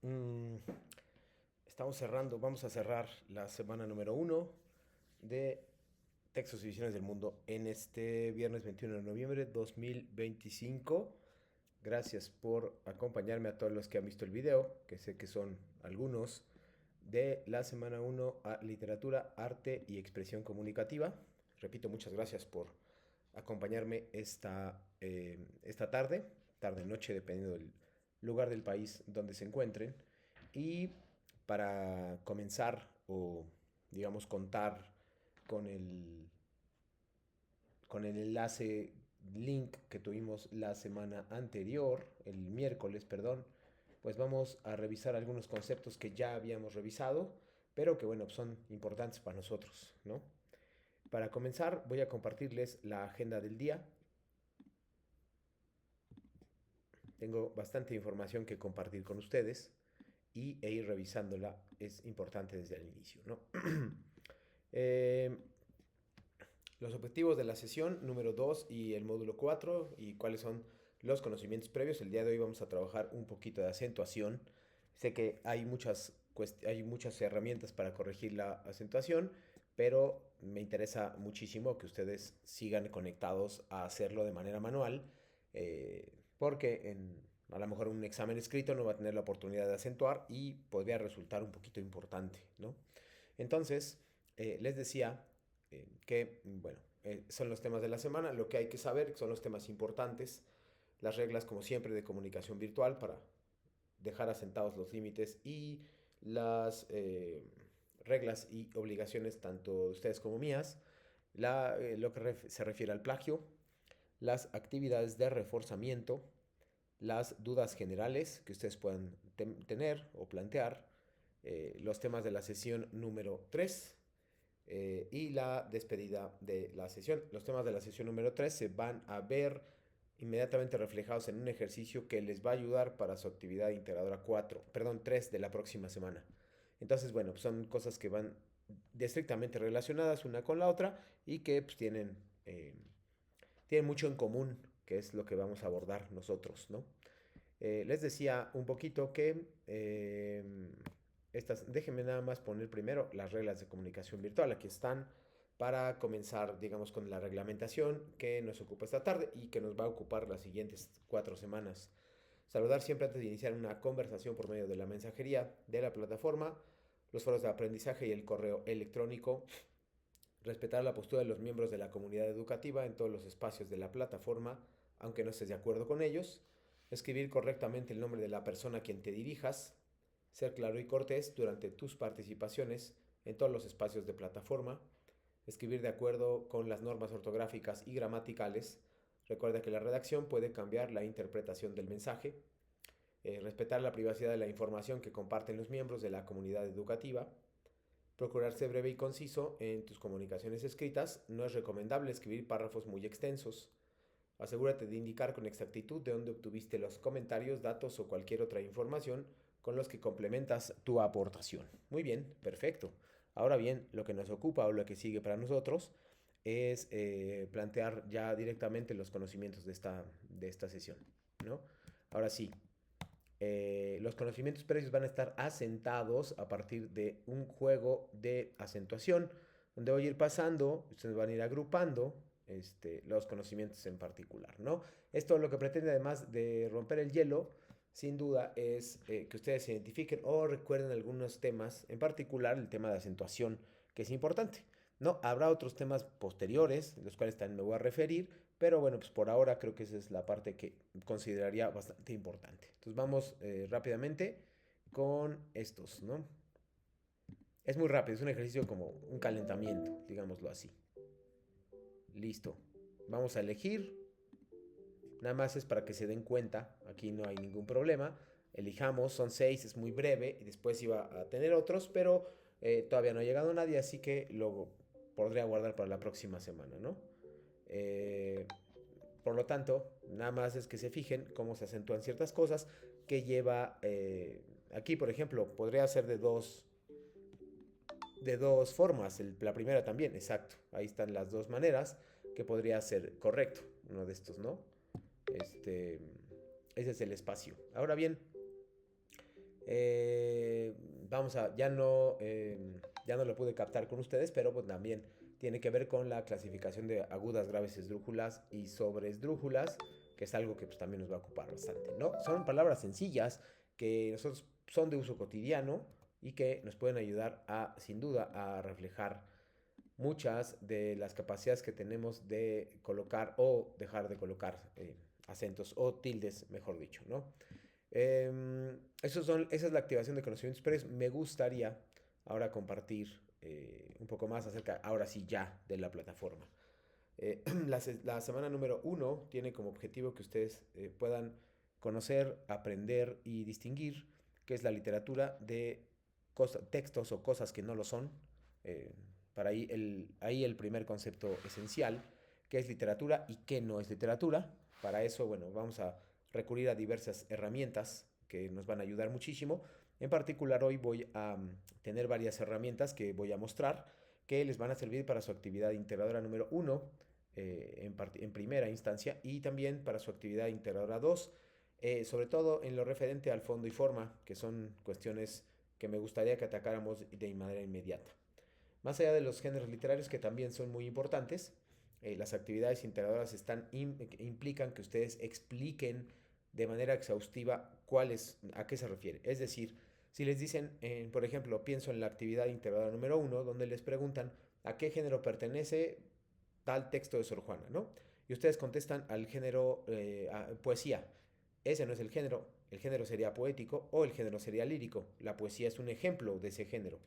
Mm, Estamos cerrando, vamos a cerrar la semana número uno de Textos y Visiones del Mundo en este viernes 21 de noviembre de 2025. Gracias por acompañarme a todos los que han visto el video, que sé que son algunos, de la semana uno a Literatura, Arte y Expresión Comunicativa. Repito, muchas gracias por acompañarme esta tarde-noche, dependiendo del lugar del país donde se encuentren. Y para comenzar o, digamos, contar con el enlace link que tuvimos la semana anterior, el miércoles, perdón, pues vamos a revisar algunos conceptos que ya habíamos revisado, pero que bueno, son importantes para nosotros, ¿no? Para comenzar, voy a compartirles la agenda del día. Tengo bastante información que compartir con ustedes e ir revisándola es importante desde el inicio, ¿no? eh, los objetivos de la sesión número 2 y el módulo 4 y cuáles son los conocimientos previos. El día de hoy vamos a trabajar un poquito de acentuación. Sé que hay muchas herramientas para corregir la acentuación, pero me interesa muchísimo que ustedes sigan conectados a hacerlo de manera manual, porque a lo mejor un examen escrito no va a tener la oportunidad de acentuar y podría resultar un poquito importante, ¿no? Entonces, les decía bueno, son los temas de la semana, lo que hay que saber son los temas importantes, las reglas como siempre de comunicación virtual para dejar asentados los límites y las reglas y obligaciones tanto de ustedes como mías, lo que se refiere al plagio, las actividades de reforzamiento, las dudas generales que ustedes puedan tener o plantear, los temas de la sesión número 3 y la despedida de la sesión. Los temas de la sesión número 3 se van a ver inmediatamente reflejados en un ejercicio que les va a ayudar para su actividad integradora 4, perdón, 3 de la próxima semana. Entonces, bueno, pues son cosas que van estrictamente relacionadas una con la otra y que pues, tienen mucho en común, que es lo que vamos a abordar nosotros, ¿no? Les decía un poquito que déjenme nada más poner primero las reglas de comunicación virtual. Aquí están para comenzar, digamos, con la reglamentación que nos ocupa esta tarde y que nos va a ocupar las siguientes 4 semanas. Saludar siempre antes de iniciar una conversación por medio de la mensajería de la plataforma, los foros de aprendizaje y el correo electrónico. Respetar la postura de los miembros de la comunidad educativa en todos los espacios de la plataforma, aunque no estés de acuerdo con ellos. Escribir correctamente el nombre de la persona a quien te dirijas. Ser claro y cortés durante tus participaciones en todos los espacios de plataforma. Escribir de acuerdo con las normas ortográficas y gramaticales. Recuerda que la redacción puede cambiar la interpretación del mensaje. Respetar la privacidad de la información que comparten los miembros de la comunidad educativa. Procurar ser breve y conciso en tus comunicaciones escritas. No es recomendable escribir párrafos muy extensos. Asegúrate de indicar con exactitud de dónde obtuviste los comentarios, datos o cualquier otra información con los que complementas tu aportación. Muy bien, perfecto. Ahora bien, lo que nos ocupa o lo que sigue para nosotros es plantear ya directamente los conocimientos de esta sesión, ¿no? Ahora sí, los conocimientos previos van a estar asentados a partir de un juego de acentuación, donde voy a ir pasando, ustedes van a ir agrupando los conocimientos en particular, ¿no? Esto lo que pretende, además de romper el hielo, sin duda, es que ustedes identifiquen o recuerden algunos temas, en particular el tema de acentuación, que es importante. No, habrá otros temas posteriores, los cuales también me voy a referir, pero bueno, pues por ahora creo que esa es la parte que consideraría bastante importante. Entonces vamos rápidamente con estos, ¿no? Es muy rápido, es un ejercicio como un calentamiento, digámoslo así. Listo. Vamos a elegir. Nada más es para que se den cuenta. Aquí no hay ningún problema. Elijamos, son 6, es muy breve. Y después iba a tener otros, pero todavía no ha llegado nadie, así que lo podría guardar para la próxima semana, ¿no? Eh, por lo tanto, nada más es que se fijen cómo se acentúan ciertas cosas que lleva aquí, por ejemplo, podría ser de dos formas. La primera también, exacto. Ahí están las dos maneras que podría ser correcto. Uno de estos, ¿no? Este, ese es el espacio. Ahora bien, Eh, ya no lo pude captar con ustedes, pero pues también tiene que ver con la clasificación de agudas, graves esdrújulas y sobreesdrújulas, que es algo que pues, también nos va a ocupar bastante, ¿no? Son palabras sencillas que nosotros son de uso cotidiano y que nos pueden ayudar a, sin duda, a reflejar muchas de las capacidades que tenemos de colocar o dejar de colocar acentos o tildes, mejor dicho, ¿no? Esa es la activación de conocimientos previos. Me gustaría ahora compartir un poco más acerca, ahora sí ya, de la plataforma. La semana número 1 tiene como objetivo que ustedes puedan conocer, aprender y distinguir qué es la literatura de textos o cosas que no lo son. Eh, para ahí el primer concepto esencial, qué es literatura y qué no es literatura. Para eso, bueno, vamos a recurrir a diversas herramientas que nos van a ayudar muchísimo. En particular, hoy voy a tener varias herramientas que voy a mostrar que les van a servir para su actividad integradora número 1 en primera instancia y también para su actividad integradora 2, sobre todo en lo referente al fondo y forma, que son cuestiones que me gustaría que atacáramos de manera inmediata. Más allá de los géneros literarios que también son muy importantes, las actividades integradoras implican que ustedes expliquen de manera exhaustiva a qué se refiere. Es decir, si les dicen, por ejemplo, pienso en la actividad integradora número 1, donde les preguntan a qué género pertenece tal texto de Sor Juana, ¿no? Y ustedes contestan al género poesía. Ese no es el género sería poético o el género sería lírico. La poesía es un ejemplo de ese género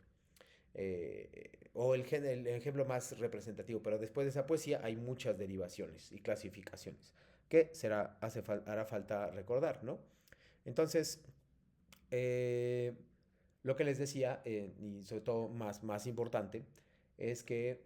o el ejemplo más representativo, pero después de esa poesía hay muchas derivaciones y clasificaciones que hará falta recordar, ¿no? Entonces, eh, lo que les decía, y sobre todo más importante, es que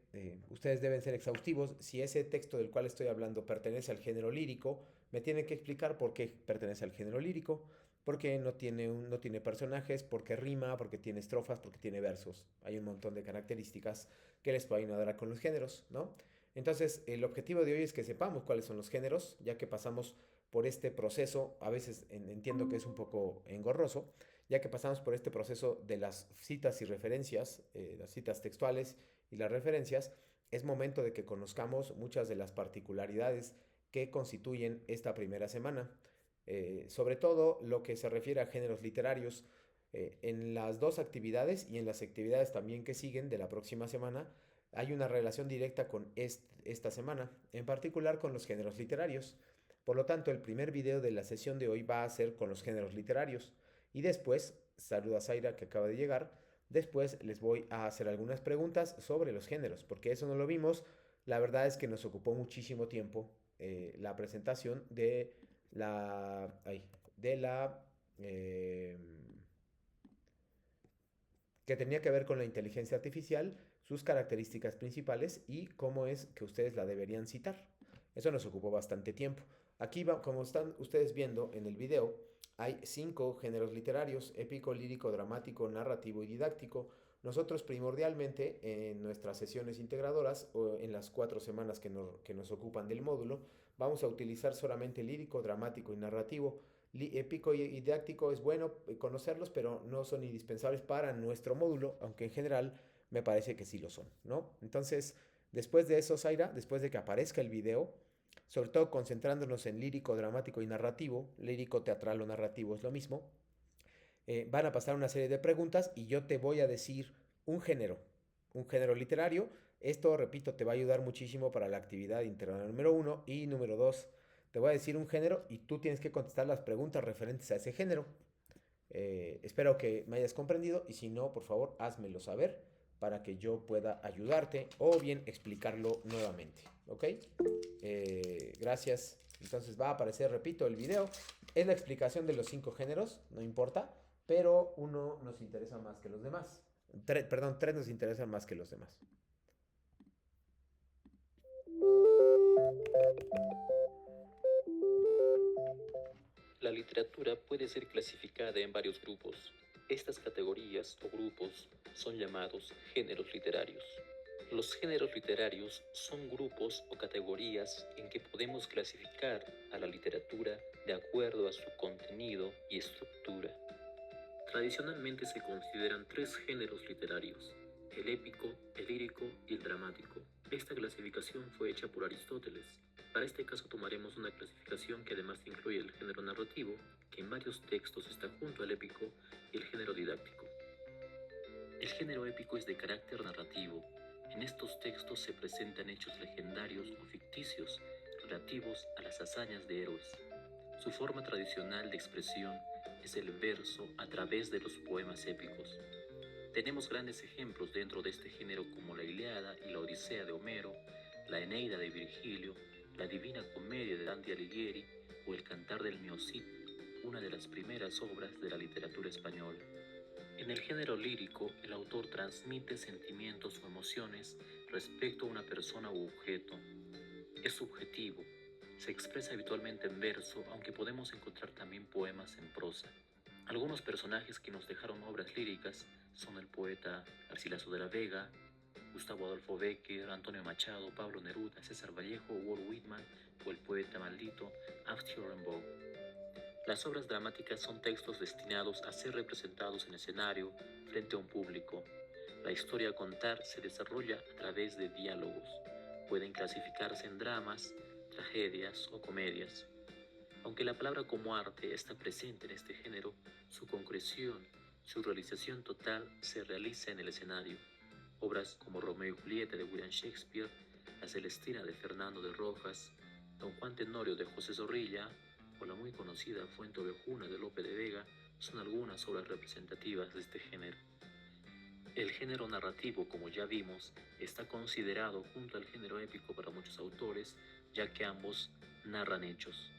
ustedes deben ser exhaustivos. Si ese texto del cual estoy hablando pertenece al género lírico, me tienen que explicar por qué pertenece al género lírico, porque no tiene personajes, porque rima, porque tiene estrofas, porque tiene versos. Hay un montón de características que les pueden ayudar con los géneros, ¿no? Entonces, el objetivo de hoy es que sepamos cuáles son los géneros, ya que pasamos por este proceso, a veces entiendo que es un poco engorroso, ya que pasamos por este proceso de las citas y referencias, las citas textuales y las referencias, es momento de que conozcamos muchas de las particularidades que constituyen esta primera semana. Sobre todo lo que se refiere a géneros literarios, en las dos actividades y en las actividades también que siguen de la próxima semana, hay una relación directa con esta semana, en particular con los géneros literarios. Por lo tanto, el primer video de la sesión de hoy va a ser con los géneros literarios. Y después, saluda a Zaira que acaba de llegar, después les voy a hacer algunas preguntas sobre los géneros, porque eso no lo vimos. La verdad es que nos ocupó muchísimo tiempo la presentación ay, de la eh, que tenía que ver con la inteligencia artificial, sus características principales y cómo es que ustedes la deberían citar. Eso nos ocupó bastante tiempo. Aquí, como están ustedes viendo en el video, hay 5 géneros literarios: épico, lírico, dramático, narrativo y didáctico. Nosotros primordialmente en nuestras sesiones integradoras o en las 4 semanas que nos ocupan del módulo, vamos a utilizar solamente lírico, dramático y narrativo. Épico y didáctico es bueno conocerlos, pero no son indispensables para nuestro módulo, aunque en general me parece que sí lo son, ¿no? Entonces, después de eso, Zaira, después de que aparezca el video, sobre todo concentrándonos en lírico, dramático y narrativo, lírico, teatral o narrativo es lo mismo, van a pasar una serie de preguntas y yo te voy a decir un género literario. Esto, repito, te va a ayudar muchísimo para la actividad integral número 1 y número 2. Te voy a decir un género y tú tienes que contestar las preguntas referentes a ese género. Espero que me hayas comprendido y si no, por favor, házmelo saber para que yo pueda ayudarte o bien explicarlo nuevamente. ¿Ok? Gracias. Entonces va a aparecer, repito, el video. Es la explicación de los 5 géneros, no importa, pero uno nos interesa más que los demás. Perdón, 3 nos interesan más que los demás. La literatura puede ser clasificada en varios grupos. Estas categorías o grupos son llamados géneros literarios. Los géneros literarios son grupos o categorías en que podemos clasificar a la literatura de acuerdo a su contenido y estructura. Tradicionalmente se consideran tres géneros literarios: el épico, el lírico y el dramático. Esta clasificación fue hecha por Aristóteles. Para este caso tomaremos una clasificación que además incluye el género narrativo, que en varios textos está junto al épico, y el género didáctico. El género épico es de carácter narrativo. En estos textos se presentan hechos legendarios o ficticios relativos a las hazañas de héroes. Su forma tradicional de expresión es el verso a través de los poemas épicos. Tenemos grandes ejemplos dentro de este género como la Ilíada y la Odisea de Homero, la Eneida de Virgilio, la Divina Comedia de Dante Alighieri o el Cantar del Mio Cid, una de las primeras obras de la literatura española. En el género lírico, el autor transmite sentimientos o emociones respecto a una persona u objeto. Es subjetivo. Se expresa habitualmente en verso, aunque podemos encontrar también poemas en prosa. Algunos personajes que nos dejaron obras líricas son el poeta Garcilaso de la Vega, Gustavo Adolfo Bécquer, Antonio Machado, Pablo Neruda, César Vallejo, Walt Whitman o el poeta maldito Arthur Rimbaud. Las obras dramáticas son textos destinados a ser representados en escenario frente a un público. La historia a contar se desarrolla a través de diálogos. Pueden clasificarse en dramas, tragedias o comedias. Aunque la palabra como arte está presente en este género, su concreción, su realización total se realiza en el escenario. Obras como Romeo y Julieta de William Shakespeare, La Celestina de Fernando de Rojas, Don Juan Tenorio de José Zorrilla o la muy conocida Fuente Ovejuna de Lope de Vega son algunas obras representativas de este género. El género narrativo, como ya vimos, está considerado junto al género épico para muchos autores, ya que ambos narran hechos.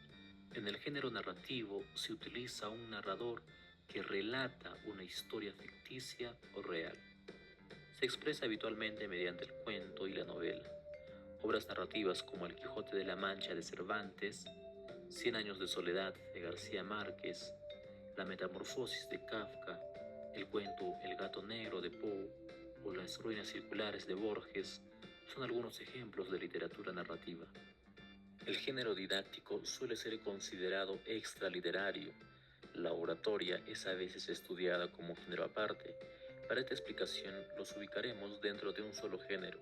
En el género narrativo se utiliza un narrador que relata una historia ficticia o real. Se expresa habitualmente mediante el cuento y la novela. Obras narrativas como El Quijote de la Mancha de Cervantes, Cien años de soledad de García Márquez, La Metamorfosis de Kafka, el cuento El gato negro de Poe o Las ruinas circulares de Borges son algunos ejemplos de literatura narrativa. El género didáctico suele ser considerado extraliterario. La oratoria es a veces estudiada como género aparte. Para esta explicación los ubicaremos dentro de un solo género.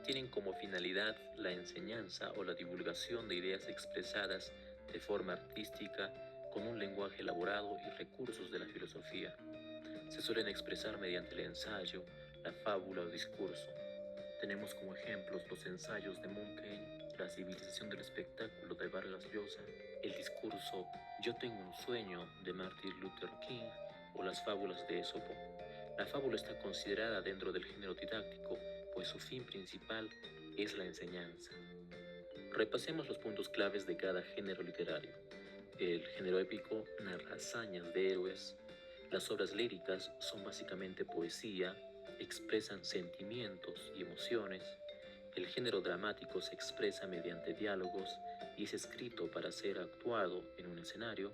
Tienen como finalidad la enseñanza o la divulgación de ideas expresadas de forma artística con un lenguaje elaborado y recursos de la filosofía. Se suelen expresar mediante el ensayo, la fábula o discurso. Tenemos como ejemplos los ensayos de Montaigne, La civilización del espectáculo de Vargas Llosa, el discurso Yo tengo un sueño de Martin Luther King o las fábulas de Esopo. La fábula está considerada dentro del género didáctico, pues su fin principal es la enseñanza. Repasemos los puntos claves de cada género literario. El género épico narra hazañas de héroes. Las obras líricas son básicamente poesía, expresan sentimientos y emociones. El género dramático se expresa mediante diálogos y es escrito para ser actuado en un escenario.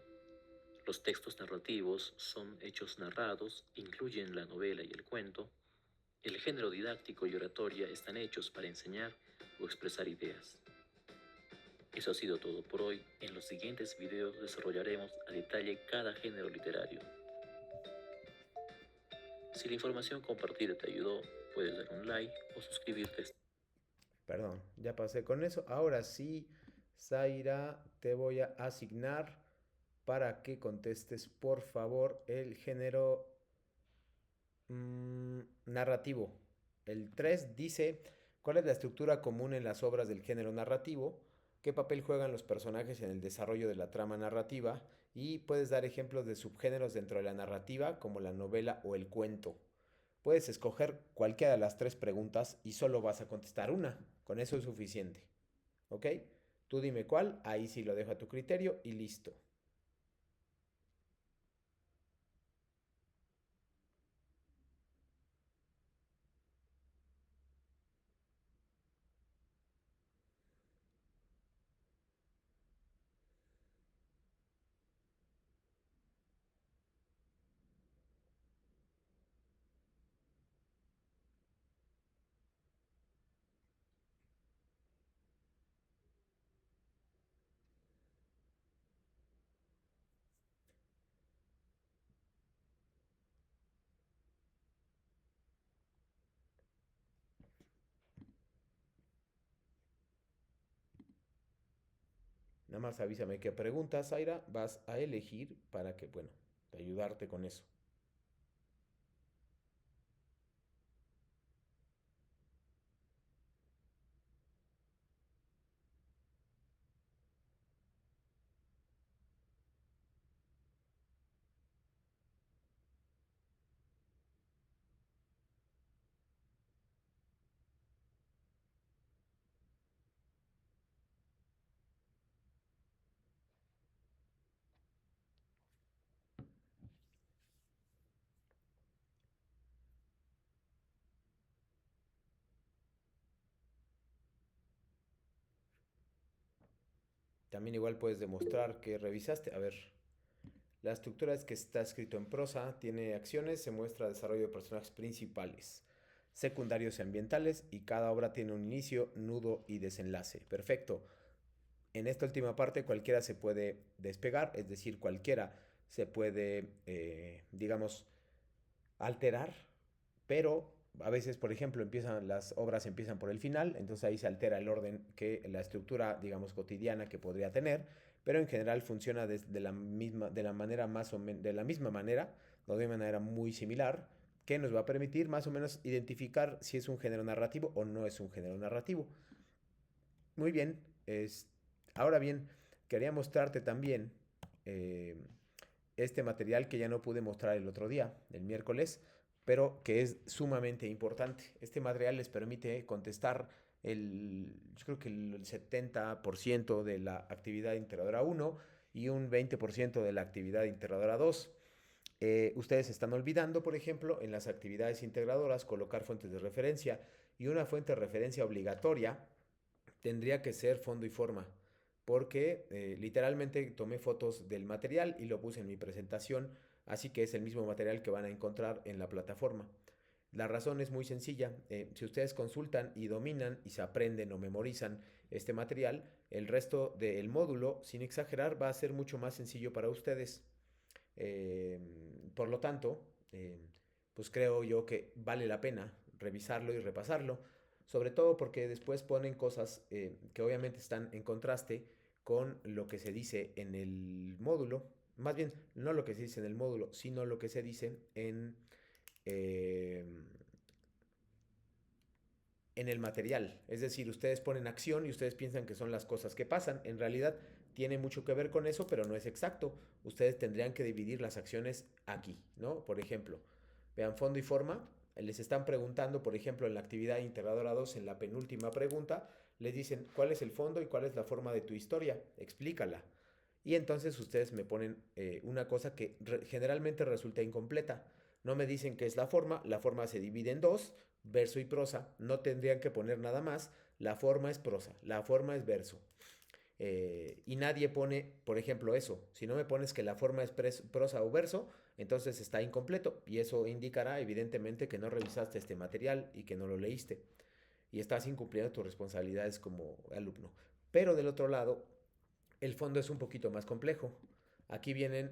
Los textos narrativos son hechos narrados, incluyen la novela y el cuento. El género didáctico y oratoria están hechos para enseñar o expresar ideas. Eso ha sido todo por hoy. En los siguientes videos desarrollaremos a detalle cada género literario. Si la información compartida te ayudó, puedes dar un like o suscribirte. Perdón, ya pasé con eso. Ahora sí, Zaira, te voy a asignar para que contestes, por favor, el género narrativo. El 3 dice, ¿cuál es la estructura común en las obras del género narrativo? ¿Qué papel juegan los personajes en el desarrollo de la trama narrativa? Y puedes dar ejemplos de subgéneros dentro de la narrativa, como la novela o el cuento. Puedes escoger cualquiera de las tres preguntas y solo vas a contestar una. Con eso es suficiente. ¿Ok? Tú dime cuál, ahí sí lo dejo a tu criterio y listo. Nada más avísame qué preguntas, Zaira, vas a elegir para que, bueno, ayudarte con eso. También igual puedes demostrar que revisaste. A ver, la estructura es que está escrito en prosa, tiene acciones, se muestra desarrollo de personajes principales, secundarios y ambientales, y cada obra tiene un inicio, nudo y desenlace. Perfecto. En esta última parte cualquiera se puede despegar, es decir, cualquiera se puede, digamos, alterar, pero a veces, por ejemplo, las obras empiezan por el final, entonces ahí se altera el orden que la estructura, digamos, cotidiana que podría tener, pero en general funciona de la manera más o menos, de la misma manera, o de una manera muy similar, que nos va a permitir más o menos identificar si es un género narrativo o no es un género narrativo. Muy bien, ahora bien, quería mostrarte también eh, este material que ya no pude mostrar el otro día, el miércoles, pero que es sumamente importante. Este material les permite contestar yo creo que el 70% de la actividad integradora 1 y un 20% de la actividad integradora 2. Ustedes están olvidando, por ejemplo, en las actividades integradoras colocar fuentes de referencia, y una fuente de referencia obligatoria tendría que ser fondo y forma, porque literalmente tomé fotos del material y lo puse en mi presentación, así que es el mismo material que van a encontrar en la plataforma. La razón es muy sencilla. Si ustedes consultan y dominan y se aprenden o memorizan este material, el resto del módulo, sin exagerar, va a ser mucho más sencillo para ustedes. Eh, por lo tanto, pues creo yo que vale la pena revisarlo y repasarlo, sobre todo porque después ponen cosas que obviamente están en contraste con lo que se dice en el módulo, más bien no lo que se dice en el módulo, sino lo que se dice eh, en el material. Es decir, ustedes ponen acción y ustedes piensan que son las cosas que pasan. En realidad tiene mucho que ver con eso, pero no es exacto. Ustedes tendrían que dividir las acciones aquí, ¿no? Por ejemplo, vean fondo y forma. Les están preguntando, por ejemplo, en la actividad integradora 2, en la penúltima pregunta, les dicen cuál es el fondo y cuál es la forma de tu historia. Explícala. Y entonces ustedes me ponen una cosa que generalmente resulta incompleta. No me dicen qué es la forma se divide en dos, verso y prosa, no tendrían que poner nada más, la forma es prosa, la forma es verso. Y nadie pone, por ejemplo, eso. Si no me pones que la forma es prosa o verso, entonces está incompleto y eso indicará evidentemente que no revisaste este material y que no lo leíste y estás incumpliendo tus responsabilidades como alumno. Pero del otro lado, el fondo es un poquito más complejo. Aquí vienen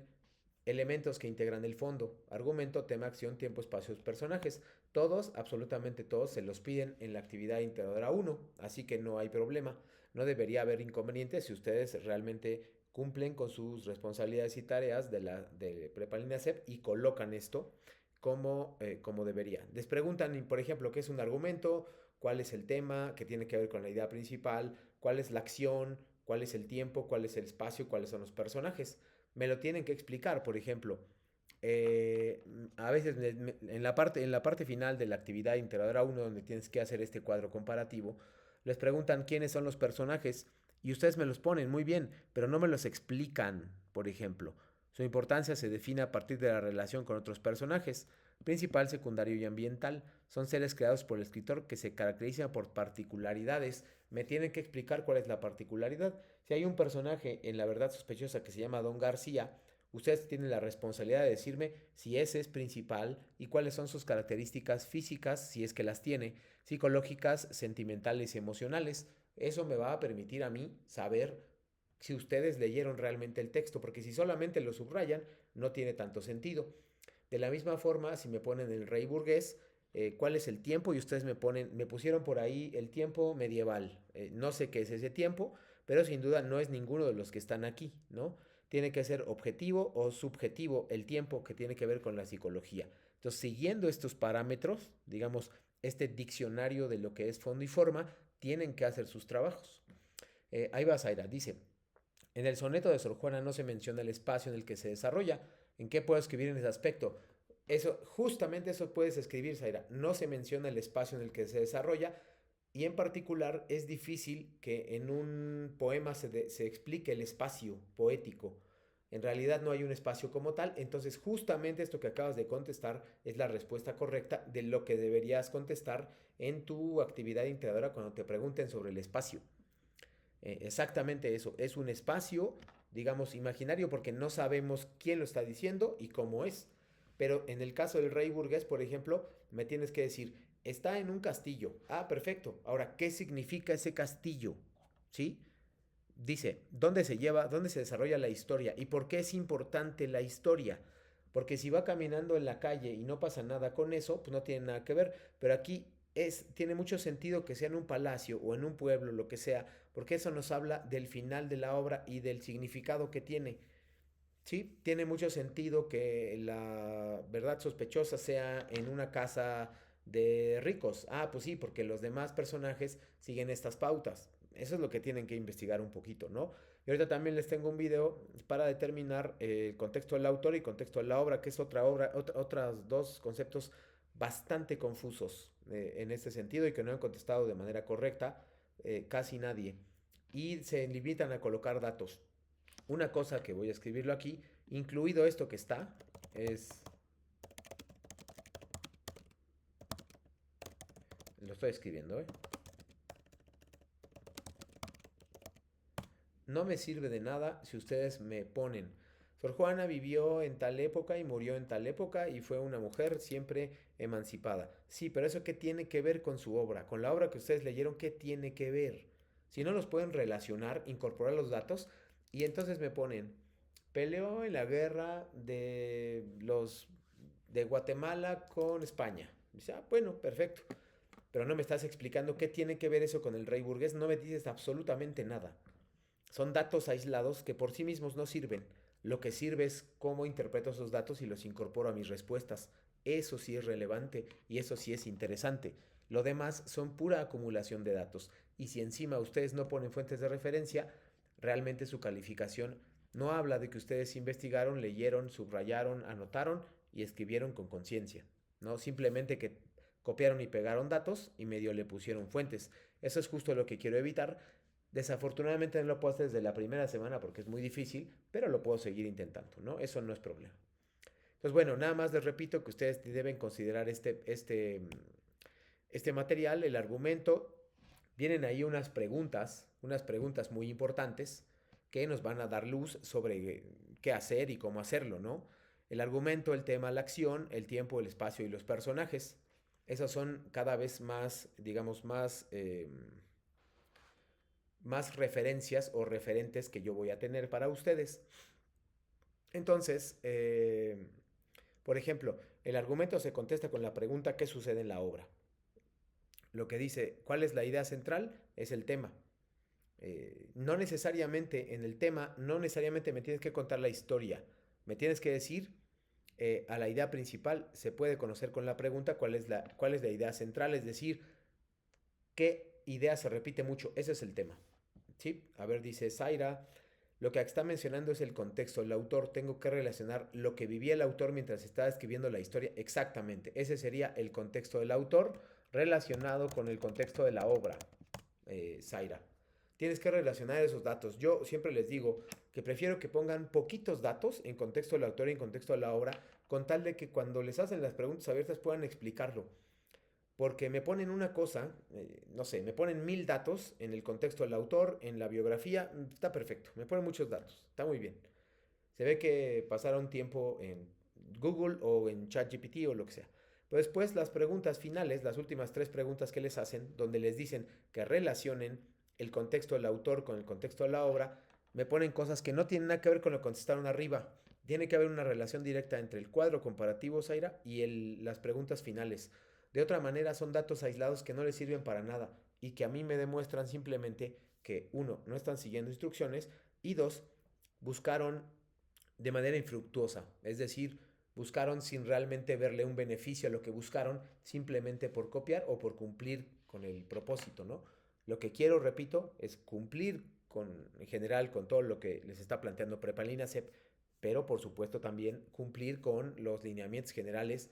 elementos que integran el fondo: argumento, tema, acción, tiempo, espacios, personajes. Todos, absolutamente todos, se los piden en la actividad integradora 1, así que no hay problema. No debería haber inconvenientes si ustedes realmente cumplen con sus responsabilidades y tareas de Prepa Línea CEP y colocan esto como debería. Les preguntan, por ejemplo, qué es un argumento, cuál es el tema, qué tiene que ver con la idea principal, cuál es la acción, cuál es el tiempo, cuál es el espacio, cuáles son los personajes. Me lo tienen que explicar, por ejemplo. A veces en la parte final de la actividad integradora 1, donde tienes que hacer este cuadro comparativo, les preguntan quiénes son los personajes y ustedes me los ponen muy bien, pero no me los explican, por ejemplo. Su importancia se define a partir de la relación con otros personajes, principal, secundario y ambiental. Son seres creados por el escritor que se caracterizan por particularidades. Me tienen que explicar cuál es la particularidad. Si hay un personaje en La Verdad Sospechosa que se llama Don García, ustedes tienen la responsabilidad de decirme si ese es principal y cuáles son sus características físicas, si es que las tiene, psicológicas, sentimentales y emocionales. Eso me va a permitir a mí saber si ustedes leyeron realmente el texto, porque si solamente lo subrayan, no tiene tanto sentido. De la misma forma, si me ponen el rey burgués, cuál es el tiempo, y ustedes me pusieron por ahí el tiempo medieval. No sé qué es ese tiempo, pero sin duda no es ninguno de los que están aquí, ¿no? Tiene que ser objetivo o subjetivo el tiempo que tiene que ver con la psicología. Entonces, siguiendo estos parámetros, digamos, este diccionario de lo que es fondo y forma, tienen que hacer sus trabajos. Ahí va Zaira, dice, en el soneto de Sor Juana no se menciona el espacio en el que se desarrolla. ¿En qué puedo escribir en ese aspecto? Eso, justamente eso puedes escribir, Zaira. No se menciona el espacio en el que se desarrolla y en particular es difícil que en un poema se explique el espacio poético. En realidad no hay un espacio como tal, entonces justamente esto que acabas de contestar es la respuesta correcta de lo que deberías contestar en tu actividad integradora cuando te pregunten sobre el espacio. Exactamente eso, es un espacio, digamos, imaginario porque no sabemos quién lo está diciendo y cómo es. Pero en el caso del rey burgués, por ejemplo, me tienes que decir, está en un castillo. Ah, perfecto. Ahora, ¿qué significa ese castillo? ¿Sí? Dice, ¿dónde se lleva, dónde se desarrolla la historia? ¿Y por qué es importante la historia? Porque si va caminando en la calle y no pasa nada con eso, pues no tiene nada que ver. Pero aquí tiene mucho sentido que sea en un palacio o en un pueblo, lo que sea, porque eso nos habla del final de la obra y del significado que tiene. Sí, tiene mucho sentido que la verdad sospechosa sea en una casa de ricos. Ah, pues sí, porque los demás personajes siguen estas pautas. Eso es lo que tienen que investigar un poquito, ¿no? Y ahorita también les tengo un video para determinar el contexto del autor y contexto de la obra, que es otra obra, otras dos conceptos bastante confusos en este sentido y que no han contestado de manera correcta casi nadie. Y se limitan a colocar datos. Una cosa que voy a escribirlo aquí, incluido esto que está, es... Lo estoy escribiendo, ¿eh? No me sirve de nada si ustedes me ponen. Sor Juana vivió en tal época y murió en tal época y fue una mujer siempre emancipada. Sí, pero eso qué tiene que ver con su obra, con la obra que ustedes leyeron, ¿qué tiene que ver? Si no los pueden relacionar, incorporar los datos y entonces me ponen, peleó en la guerra de los de Guatemala con España. Dice, ah, bueno, perfecto. Pero no me estás explicando qué tiene que ver eso con el rey burgués, no me dices absolutamente nada. Son datos aislados que por sí mismos no sirven. Lo que sirve es cómo interpreto esos datos y los incorporo a mis respuestas. Eso sí es relevante y eso sí es interesante. Lo demás son pura acumulación de datos. Y si encima ustedes no ponen fuentes de referencia, realmente su calificación no habla de que ustedes investigaron, leyeron, subrayaron, anotaron y escribieron con conciencia. No simplemente que copiaron y pegaron datos y medio le pusieron fuentes. Eso es justo lo que quiero evitar. Desafortunadamente no lo puedo hacer desde la primera semana porque es muy difícil, pero lo puedo seguir intentando, ¿no? Eso no es problema. Entonces, bueno, nada más les repito que ustedes deben considerar este material, el argumento. Vienen ahí unas preguntas muy importantes que nos van a dar luz sobre qué hacer y cómo hacerlo, ¿no? El argumento, el tema, la acción, el tiempo, el espacio y los personajes. Esos son cada vez más, digamos, más referencias o referentes que yo voy a tener para ustedes. Entonces, por ejemplo, el argumento se contesta con la pregunta ¿qué sucede en la obra? Lo que dice, ¿cuál es la idea central? Es el tema. No necesariamente en el tema, no necesariamente me tienes que contar la historia. Me tienes que decir a la idea principal. Se puede conocer con la pregunta cuál es la idea central, es decir, qué idea se repite mucho. Ese es el tema. ¿Sí? A ver, dice Zaira, lo que está mencionando es el contexto. El autor, tengo que relacionar lo que vivía el autor mientras estaba escribiendo la historia. Exactamente, ese sería el contexto del autor relacionado con el contexto de la obra, Zaira. Tienes que relacionar esos datos. Yo siempre les digo que prefiero que pongan poquitos datos en contexto del autor y en contexto de la obra, con tal de que cuando les hacen las preguntas abiertas puedan explicarlo. Porque me ponen una cosa, no sé, me ponen 1000 datos en el contexto del autor, en la biografía, está perfecto, me ponen muchos datos, está muy bien. Se ve que pasaron tiempo en Google o en ChatGPT o lo que sea. Pero después las preguntas finales, las últimas 3 preguntas que les hacen, donde les dicen que relacionen el contexto del autor con el contexto de la obra, me ponen cosas que no tienen nada que ver con lo que contestaron arriba. Tiene que haber una relación directa entre el cuadro comparativo, Zaira, y las preguntas finales. De otra manera, son datos aislados que no les sirven para nada y que a mí me demuestran simplemente que uno, no están siguiendo instrucciones y dos, buscaron de manera infructuosa, es decir, buscaron sin realmente verle un beneficio a lo que buscaron, simplemente por copiar o por cumplir con el propósito, ¿no? Lo que quiero, repito, es cumplir en general con todo lo que les está planteando Prepalina CEP, pero por supuesto también cumplir con los lineamientos generales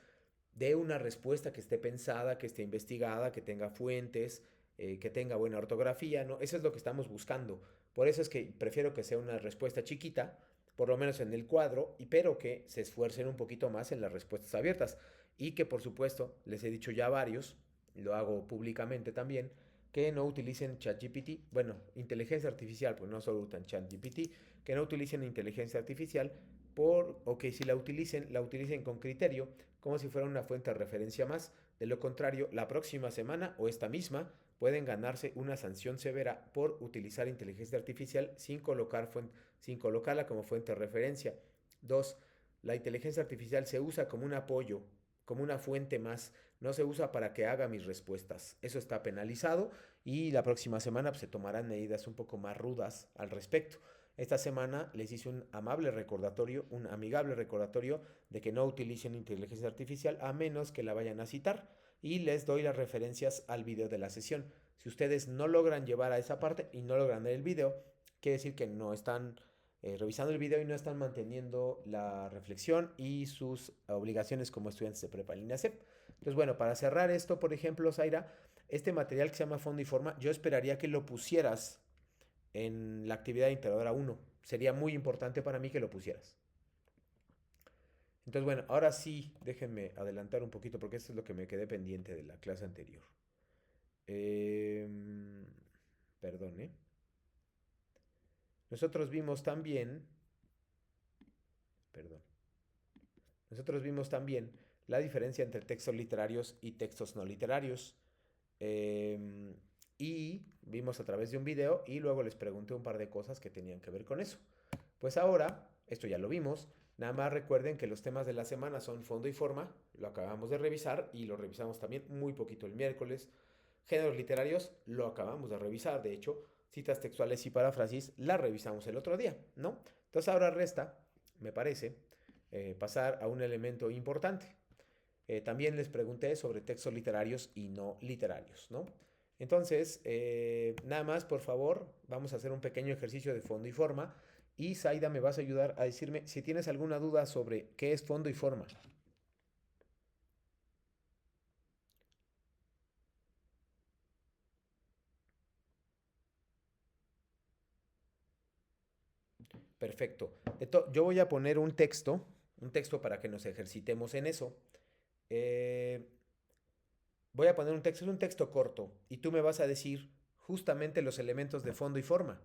de una respuesta que esté pensada, que esté investigada, que tenga fuentes, que tenga buena ortografía, ¿no? Eso es lo que estamos buscando. Por eso es que prefiero que sea una respuesta chiquita, por lo menos en el cuadro, pero que se esfuercen un poquito más en las respuestas abiertas. Y que por supuesto, les he dicho ya a varios, lo hago públicamente también, que no utilicen ChatGPT, bueno, inteligencia artificial, pues no solo usan ChatGPT, que no utilicen inteligencia artificial o que si la utilicen con criterio, como si fuera una fuente de referencia más. De lo contrario, la próxima semana o esta misma pueden ganarse una sanción severa por utilizar inteligencia artificial sin colocarla como fuente de referencia. Dos, la inteligencia artificial se usa como un apoyo, como una fuente más, no se usa para que haga mis respuestas. Eso está penalizado y la próxima semana pues, se tomarán medidas un poco más rudas al respecto. Esta semana les hice un amable recordatorio, un amigable recordatorio de que no utilicen inteligencia artificial a menos que la vayan a citar y les doy las referencias al video de la sesión. Si ustedes no logran llevar a esa parte y no logran ver el video, quiere decir que no están revisando el video y no están manteniendo la reflexión y sus obligaciones como estudiantes de prepa línea CEP. Entonces, bueno, para cerrar esto, por ejemplo, Zaira, este material que se llama Fondo y Forma, yo esperaría que lo pusieras en la actividad integradora 1. Sería muy importante para mí que lo pusieras. Entonces, bueno, ahora sí, déjenme adelantar un poquito porque esto es lo que me quedé pendiente de la clase anterior. Eh, Perdón, ¿eh? Nosotros vimos también, perdón, nosotros vimos también la diferencia entre textos literarios y textos no literarios. Eh, y vimos a través de un video y luego les pregunté un par de cosas que tenían que ver con eso. Pues ahora, esto ya lo vimos, nada más recuerden que los temas de la semana son fondo y forma, lo acabamos de revisar y lo revisamos también muy poquito el miércoles. Géneros literarios, lo acabamos de revisar, de hecho, citas textuales y paráfrasis, la revisamos el otro día, ¿no? Entonces ahora resta, me parece, pasar a un elemento importante. También les pregunté sobre textos literarios y no literarios, ¿no? Entonces, nada más, por favor, vamos a hacer un pequeño ejercicio de fondo y forma. Y Zaida me vas a ayudar a decirme si tienes alguna duda sobre qué es fondo y forma. Perfecto. Yo voy a poner un texto para que nos ejercitemos en eso. Eh, Voy a poner un texto, es un texto corto, y tú me vas a decir justamente los elementos de fondo y forma.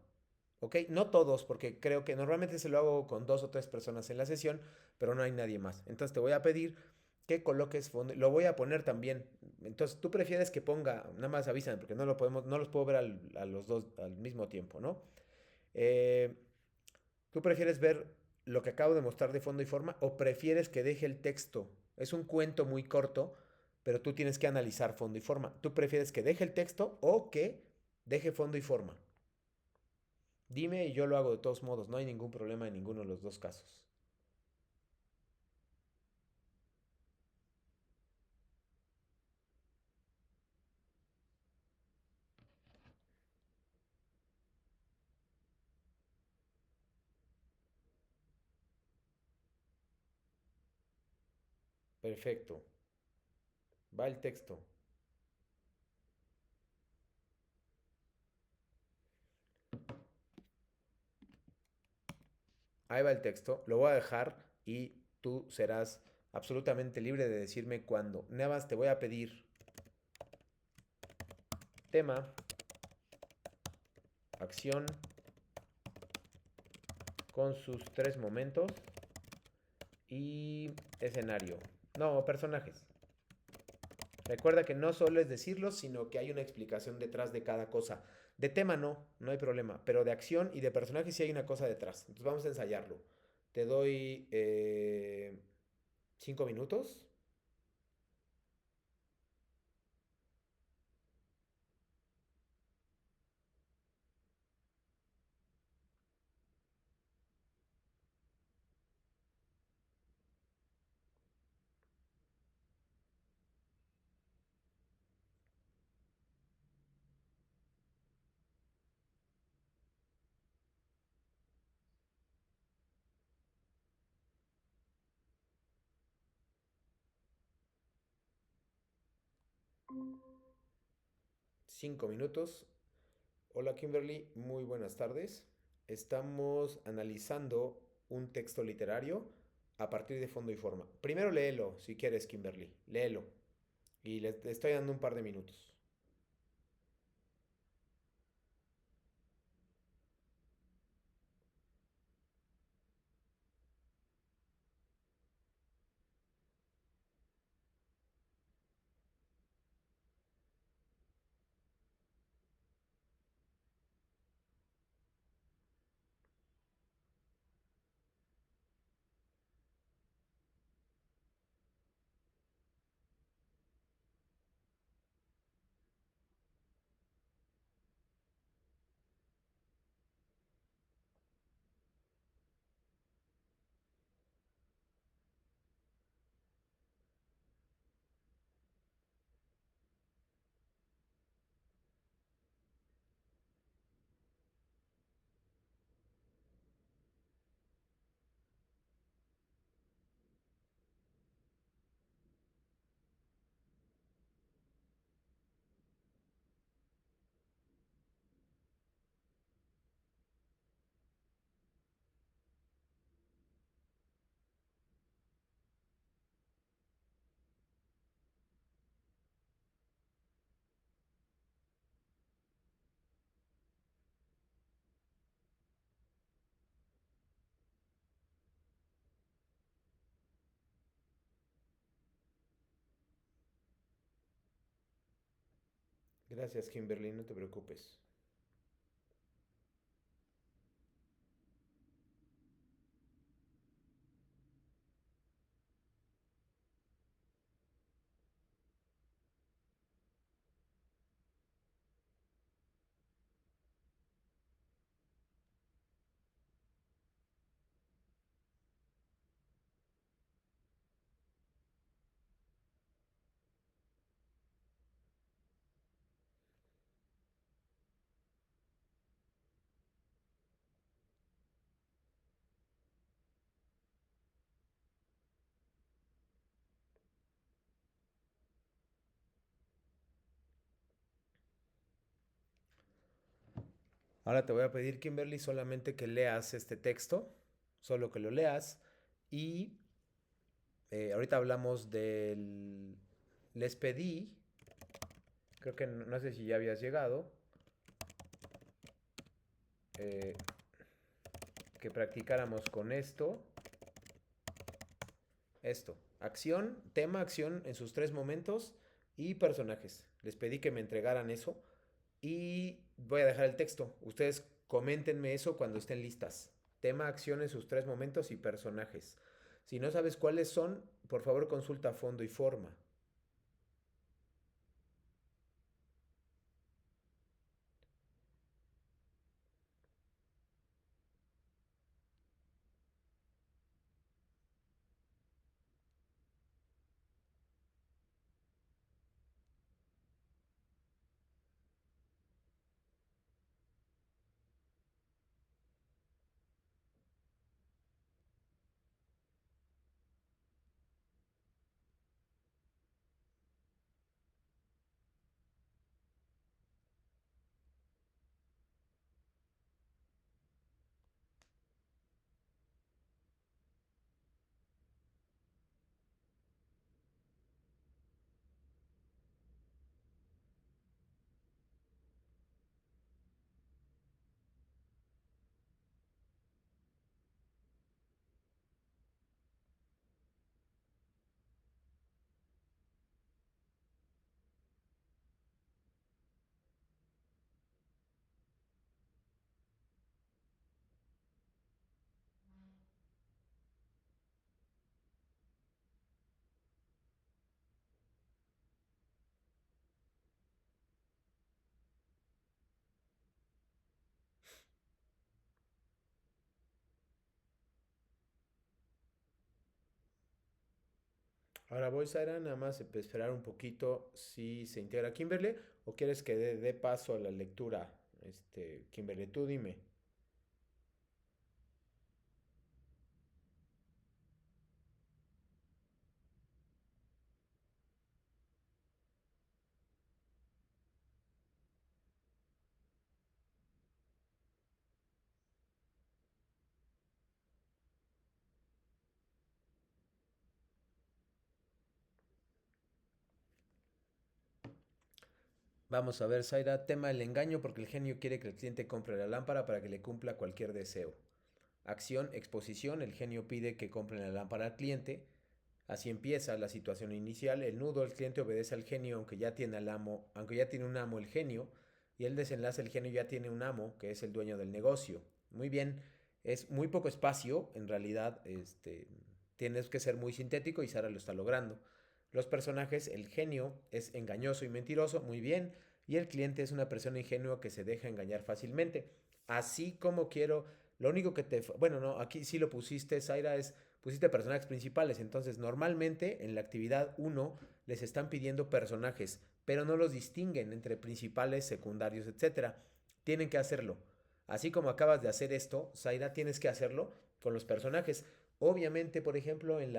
¿Ok? No todos, porque creo que normalmente se lo hago con dos o tres personas en la sesión, pero no hay nadie más. Entonces te voy a pedir que coloques fondo. Lo voy a poner también. Entonces tú prefieres que ponga, nada más avísame, porque no los puedo ver a los dos al mismo tiempo, ¿no? Eh, ¿Tú prefieres ver lo que acabo de mostrar de fondo y forma o prefieres que deje el texto? Es un cuento muy corto, pero tú tienes que analizar fondo y forma. ¿Tú prefieres que deje el texto o que deje fondo y forma? Dime y yo lo hago de todos modos, no hay ningún problema en ninguno de los dos casos. Perfecto. Va el texto. Ahí va el texto. Lo voy a dejar y tú serás absolutamente libre de decirme cuándo. Nada más te voy a pedir tema, acción, con sus tres momentos y escenario. No, personajes. Recuerda que no solo es decirlo, sino que hay una explicación detrás de cada cosa. De tema no hay problema, pero de acción y de personaje sí hay una cosa detrás. Entonces vamos a ensayarlo. Te doy 5 minutos. 5 minutos. Hola Kimberly, muy buenas tardes. Estamos analizando un texto literario a partir de fondo y forma. Primero léelo, si quieres, Kimberly. Léelo. Y le estoy dando un par de minutos. Gracias, Kimberly, no te preocupes. Ahora te voy a pedir, Kimberly, solamente que leas este texto, solo que lo leas. Y ahorita hablamos del... Les pedí, creo que no sé si ya habías llegado, eh, que practicáramos con esto, acción, tema, acción en sus tres momentos y personajes. Les pedí que me entregaran eso y voy a dejar el texto. Ustedes coméntenme eso cuando estén listas. Tema, acción en sus tres momentos y personajes. Si no sabes cuáles son, por favor consulta fondo y forma. Ahora voy, Sara, nada más esperar un poquito si se integra Kimberly o quieres que dé paso a la lectura. Kimberly, tú dime. Vamos a ver, Zaira, tema del engaño porque el genio quiere que el cliente compre la lámpara para que le cumpla cualquier deseo. Acción, exposición, el genio pide que compren la lámpara al cliente. Así empieza la situación inicial. El nudo, el cliente obedece al genio aunque ya tiene al amo, aunque ya tiene un amo el genio. Y el desenlace, el genio ya tiene un amo que es el dueño del negocio. Muy bien, es muy poco espacio, en realidad, tienes que ser muy sintético y Sara lo está logrando. Los personajes, el genio es engañoso y mentiroso, muy bien, y el cliente es una persona ingenua que se deja engañar fácilmente. Así como quiero, lo único que te, bueno, no, aquí sí lo pusiste, Zaira, es pusiste personajes principales. Entonces, normalmente en la actividad uno les están pidiendo personajes, pero no los distinguen entre principales, secundarios, etcétera. Tienen que hacerlo. Así como acabas de hacer esto, Zaira, tienes que hacerlo con los personajes. Obviamente, por ejemplo, en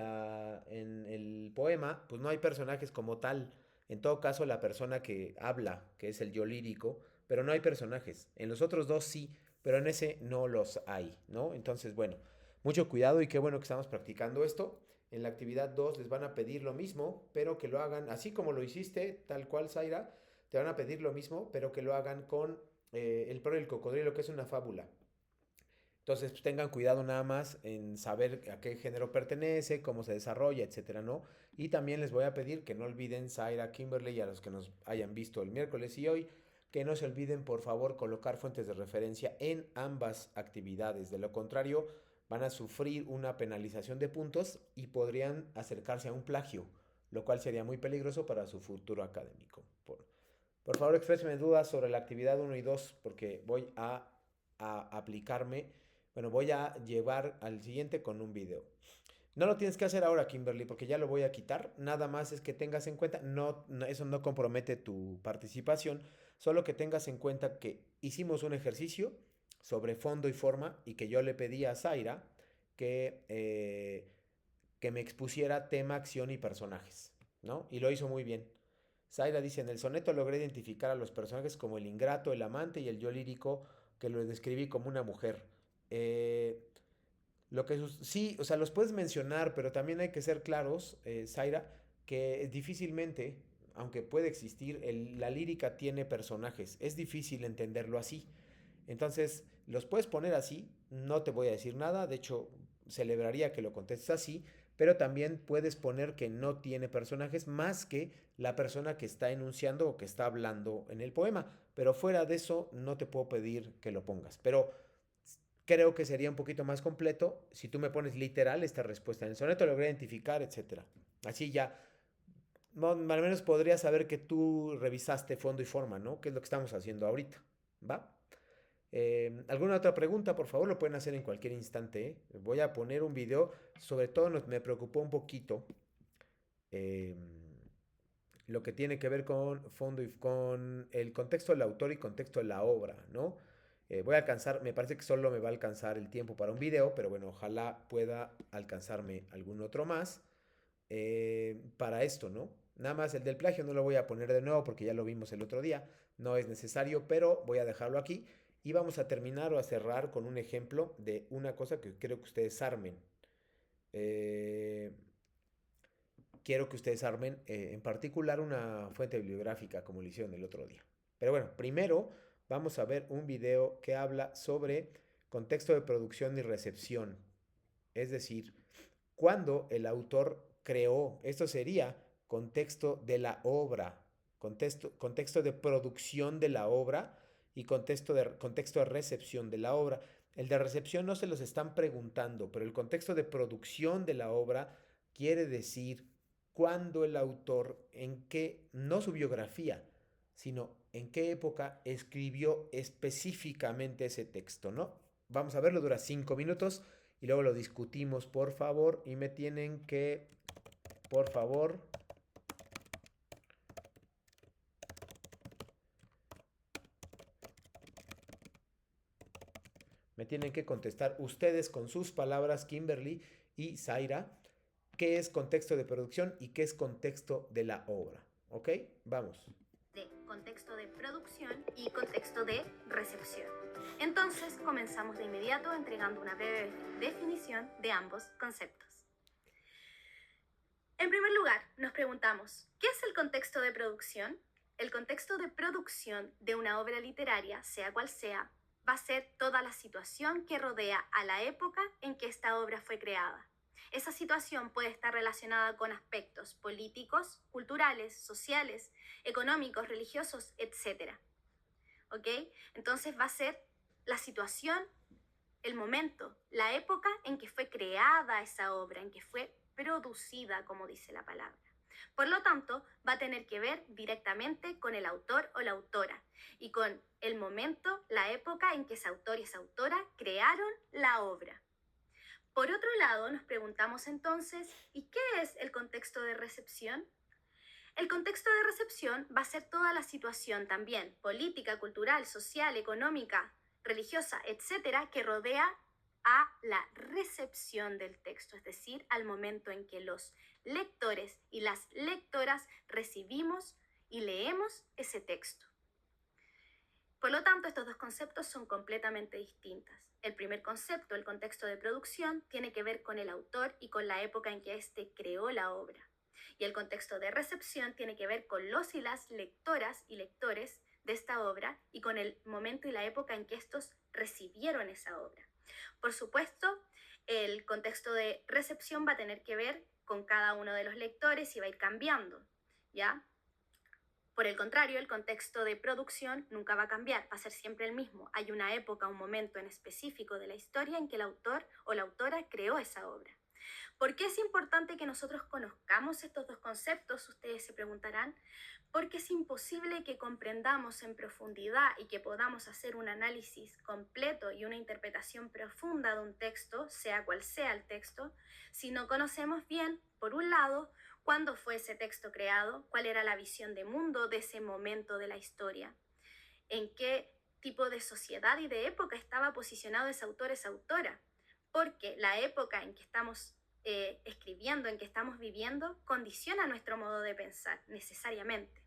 el poema, pues no hay personajes como tal. En todo caso, la persona que habla, que es el yo lírico, pero no hay personajes. En los otros dos sí, pero en ese no los hay, ¿no? Entonces, bueno, mucho cuidado y qué bueno que estamos practicando esto. En la actividad 2 les van a pedir lo mismo, pero que lo hagan así como lo hiciste, tal cual, Zaira. Te van a pedir lo mismo, pero que lo hagan con el perro y el cocodrilo, que es una fábula. Entonces, pues, tengan cuidado nada más en saber a qué género pertenece, cómo se desarrolla, etcétera, ¿no? Y también les voy a pedir que no olviden, Zaira, Kimberly y a los que nos hayan visto el miércoles y hoy, que no se olviden, por favor, colocar fuentes de referencia en ambas actividades. De lo contrario, van a sufrir una penalización de puntos y podrían acercarse a un plagio, lo cual sería muy peligroso para su futuro académico. Por favor, expréseme dudas sobre la actividad uno y 2 porque voy a aplicarme, bueno, voy a llevar al siguiente con un video. No lo tienes que hacer ahora, Kimberly, porque ya lo voy a quitar. Nada más es que tengas en cuenta, eso no compromete tu participación, solo que tengas en cuenta que hicimos un ejercicio sobre fondo y forma y que yo le pedí a Zaira que, que me expusiera tema, acción y personajes, ¿no? Y lo hizo muy bien. Zaira dice, en el soneto logré identificar a los personajes como el ingrato, el amante y el yo lírico que lo describí como una mujer. Eh, sí, o sea, los puedes mencionar, pero también hay que ser claros, Zaira, que difícilmente, aunque puede existir, la lírica tiene personajes. Es difícil entenderlo así. Entonces, los puedes poner así, no te voy a decir nada, de hecho, celebraría que lo contestes así, pero también puedes poner que no tiene personajes más que la persona que está enunciando o que está hablando en el poema. Pero fuera de eso, no te puedo pedir que lo pongas. Pero creo que sería un poquito más completo si tú me pones literal esta respuesta. En el soneto logré identificar, etcétera. Así ya, no, al menos podría saber que tú revisaste fondo y forma, ¿no? Que es lo que estamos haciendo ahorita. ¿Va? ¿Alguna otra pregunta? Por favor, lo pueden hacer en cualquier instante. Voy a poner un video. Sobre todo me preocupó un poquito eh, lo que tiene que ver con fondo y con el contexto del autor y contexto de la obra, ¿no? Voy a alcanzar, me parece que solo me va a alcanzar el tiempo para un video, pero bueno, ojalá pueda alcanzarme algún otro más para esto, ¿no? Nada más el del plagio no lo voy a poner de nuevo porque ya lo vimos el otro día, no es necesario, pero voy a dejarlo aquí y vamos a terminar o a cerrar con un ejemplo de una cosa que quiero que ustedes armen. Eh, quiero que ustedes armen en particular una fuente bibliográfica como lo hicieron el otro día. Pero bueno, primero vamos a ver un video que habla sobre contexto de producción y recepción. Es decir, cuando el autor creó, esto sería contexto de la obra, contexto de producción de la obra y contexto de recepción de la obra. El de recepción no se los están preguntando, pero el contexto de producción de la obra quiere decir cuándo el autor, en qué, no su biografía, sino en qué época escribió específicamente ese texto, ¿no? Vamos a verlo, dura 5 minutos y luego lo discutimos, por favor, y me tienen que, por favor, me tienen que contestar ustedes con sus palabras, Kimberly y Zaira, qué es contexto de producción y qué es contexto de la obra. ¿Ok? Vamos. De contexto de producción y contexto de recepción. Entonces, comenzamos de inmediato entregando una breve definición de ambos conceptos. En primer lugar, nos preguntamos, ¿qué es el contexto de producción? el contexto de producción de una obra literaria, sea cual sea, va a ser toda la situación que rodea a la época en que esta obra fue creada. Esa situación puede estar relacionada con aspectos políticos, culturales, sociales, económicos, religiosos, etc. ¿Ok? Entonces va a ser la situación, el momento, la época en que fue creada esa obra, en que fue producida, como dice la palabra. Por lo tanto, va a tener que ver directamente con el autor o la autora y con el momento, la época en que ese autor y esa autora crearon la obra. Por otro lado, nos preguntamos entonces, ¿y qué es el contexto de recepción? El contexto de recepción va a ser toda la situación también política, cultural, social, económica, religiosa, etcétera, que rodea a la recepción del texto, es decir, al momento en que los lectores y las lectoras recibimos y leemos ese texto. Por lo tanto, estos dos conceptos son completamente distintos. El primer concepto, el contexto de producción, tiene que ver con el autor y con la época en que éste creó la obra. Y el contexto de recepción tiene que ver con los y las lectoras y lectores de esta obra y con el momento y la época en que estos recibieron esa obra. Por supuesto, el contexto de recepción va a tener que ver con cada uno de los lectores y va a ir cambiando, ¿ya? Por el contrario, el contexto de producción nunca va a cambiar, va a ser siempre el mismo. Hay una época, un momento en específico de la historia en que el autor o la autora creó esa obra. ¿Por qué es importante que nosotros conozcamos estos dos conceptos? Ustedes se preguntarán. Porque es imposible que comprendamos en profundidad y que podamos hacer un análisis completo y una interpretación profunda de un texto, sea cual sea el texto, si no conocemos bien, por un lado, cuándo fue ese texto creado, cuál era la visión de mundo de ese momento de la historia, en qué tipo de sociedad y de época estaba posicionado ese autor, esa autora, porque la época en que estamos escribiendo, en que estamos viviendo, condiciona nuestro modo de pensar necesariamente.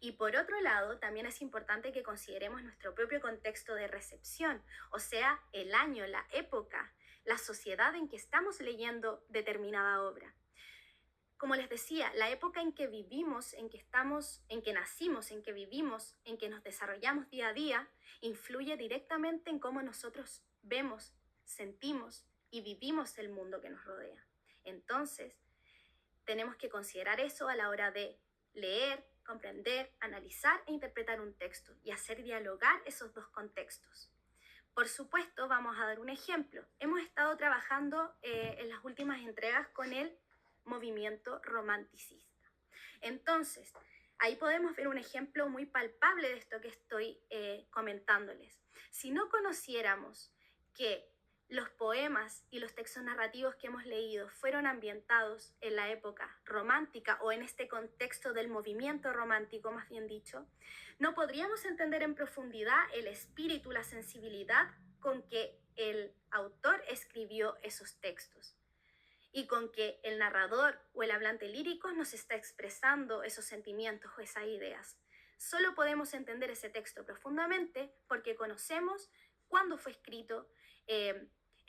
Y por otro lado, también es importante que consideremos nuestro propio contexto de recepción, o sea, el año, la época, la sociedad en que estamos leyendo determinada obra. Como les decía, la época en que vivimos, en que estamos, en que nacimos, en que vivimos, en que nos desarrollamos día a día, influye directamente en cómo nosotros vemos, sentimos y vivimos el mundo que nos rodea. Entonces, tenemos que considerar eso a la hora de leer, comprender, analizar e interpretar un texto y hacer dialogar esos dos contextos. Por supuesto, vamos a dar un ejemplo. Hemos estado trabajando en las últimas entregas con el movimiento romanticista. Entonces, ahí podemos ver un ejemplo muy palpable de esto que estoy comentándoles. Si no conociéramos que los poemas y los textos narrativos que hemos leído fueron ambientados en la época romántica o en este contexto del movimiento romántico, más bien dicho, no podríamos entender en profundidad el espíritu, la sensibilidad con que el autor escribió esos textos y con que el narrador o el hablante lírico nos está expresando esos sentimientos o esas ideas. Solo podemos entender ese texto profundamente porque conocemos cuándo fue escrito,